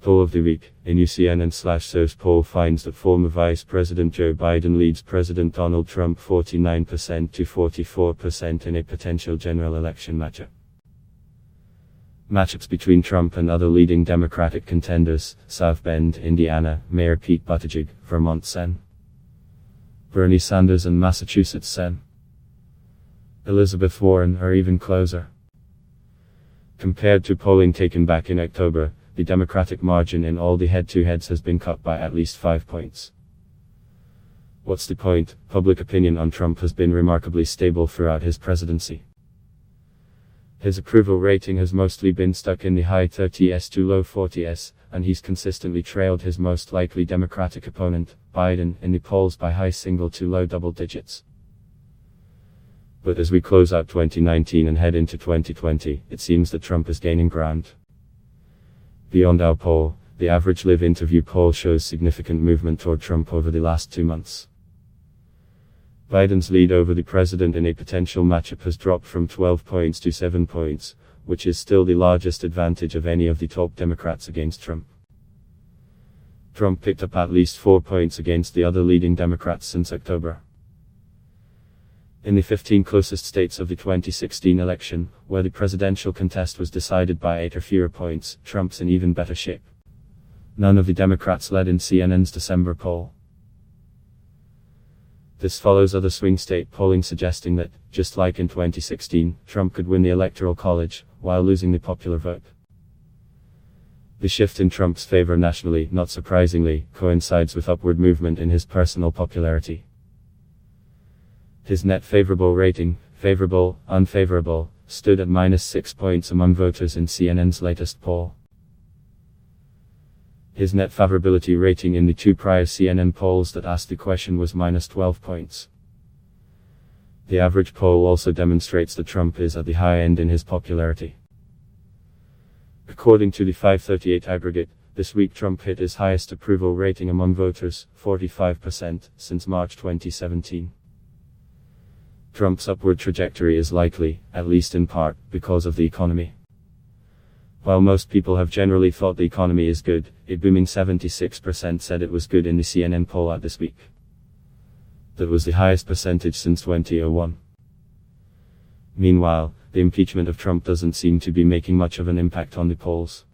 Poll of the week. A new CNN/Source poll finds that former Vice President Joe Biden leads President Donald Trump 49% to 44% in a potential general election matchup. Matchups between Trump and other leading Democratic contenders: South Bend, Indiana, Mayor Pete Buttigieg, Vermont Sen. Bernie Sanders and Massachusetts Sen. Elizabeth Warren are even closer. Compared to polling taken back in October, the Democratic margin in all the head-to-heads has been cut by at least 5 points. What's the point? Public opinion on Trump has been remarkably stable throughout his presidency. His approval rating has mostly been stuck in the high 30s to low 40s, and he's consistently trailed his most likely Democratic opponent, Biden, in the polls by high single to low double digits. But as we close out 2019 and head into 2020, it seems that Trump is gaining ground. Beyond our poll, the average live interview poll shows significant movement toward Trump over the last 2 months. Biden's lead over the president in a potential matchup has dropped from 12 points to 7 points, which is still the largest advantage of any of the top Democrats against Trump. Trump picked up at least 4 points against the other leading Democrats since October. In the 15 closest states of the 2016 election, where the presidential contest was decided by 8 or fewer points, Trump's in even better shape. None of the Democrats led in CNN's December poll. This follows other swing state polling suggesting that, just like in 2016, Trump could win the Electoral College, while losing the popular vote. The shift in Trump's favor nationally, not surprisingly, coincides with upward movement in his personal popularity. His net favorable rating, favorable, unfavorable, stood at -6 points among voters in CNN's latest poll. His net favorability rating in the 2 prior CNN polls that asked the question was -12 points. The average poll also demonstrates that Trump is at the high end in his popularity. According to the 538 aggregate, this week Trump hit his highest approval rating among voters, 45%, since March 2017. Trump's upward trajectory is likely, at least in part, because of the economy. While most people have generally thought the economy is good, a booming 76% said it was good in the CNN poll out this week. That was the highest percentage since 2001. Meanwhile, the impeachment of Trump doesn't seem to be making much of an impact on the polls.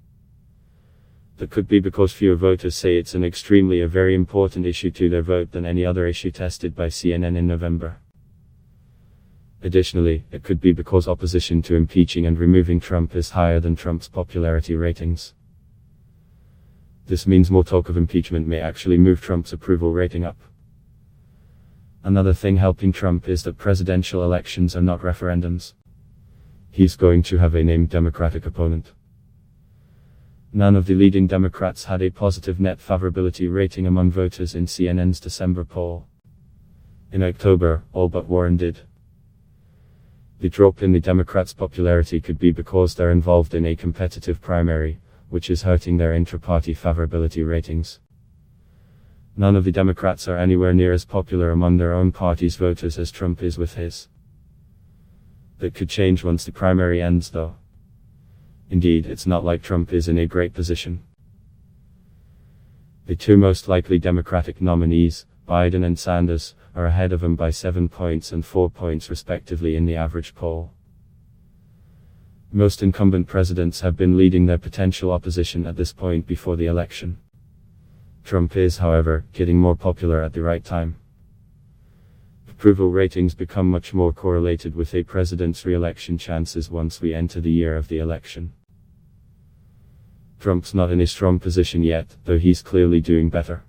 That could be because fewer voters say it's a very important issue to their vote than any other issue tested by CNN in November. Additionally, it could be because opposition to impeaching and removing Trump is higher than Trump's popularity ratings. This means more talk of impeachment may actually move Trump's approval rating up. Another thing helping Trump is that presidential elections are not referendums. He's going to have a named Democratic opponent. None of the leading Democrats had a positive net favorability rating among voters in CNN's December poll. In October, all but Warren did. The drop in the Democrats' popularity could be because they're involved in a competitive primary, which is hurting their intra-party favorability ratings. None of the Democrats are anywhere near as popular among their own party's voters as Trump is with his. That could change once the primary ends, though. Indeed, it's not like Trump is in a great position. The 2 most likely Democratic nominees, Biden and Sanders, are ahead of him by 7 points and 4 points respectively in the average poll. Most incumbent presidents have been leading their potential opposition at this point before the election. Trump is, however, getting more popular at the right time. Approval ratings become much more correlated with a president's re-election chances once we enter the year of the election. Trump's not in a strong position yet, though he's clearly doing better.